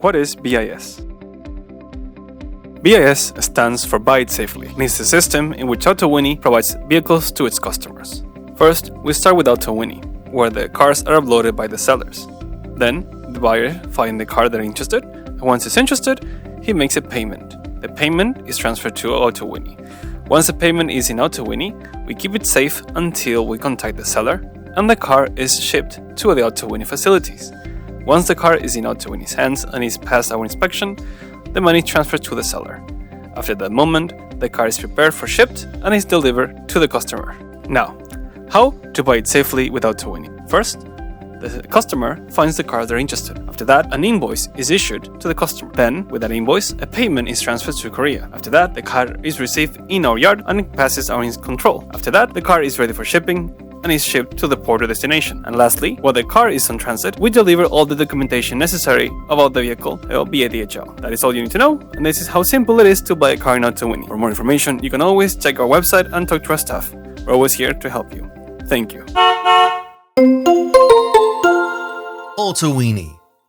What is B.I.S? B.I.S stands for Buy It Safely, and is a system in which Autowini provides vehicles to its customers. First, we start with Autowini, where the cars are uploaded by the sellers. Then, the buyer finds the car they're interested, and once he's interested, he makes a payment. The payment is transferred to Autowini. Once the payment is in Autowini, we keep it safe until we contact the seller, and the car is shipped to the Autowini facilities. Once the car is in Autowini's hands and is past our inspection, the money transfers to the seller. After that moment, the car is prepared for shipped and is delivered to the customer. Now, how to buy it safely with Autowini? First, the customer finds the car they're interested in. After that, an invoice is issued to the customer. Then, with that invoice, a payment is transferred to Korea. After that, the car is received in our yard and it passes our control. After that, the car is ready for shipping and is shipped to the port or destination. And lastly, while the car is on transit, we deliver all the documentation necessary about the vehicle via DHL. That is all you need to know, and this is how simple it is to buy a car in Autowini. For more information, you can always check our website and talk to our staff. We're always here to help you. Thank you. Autowini.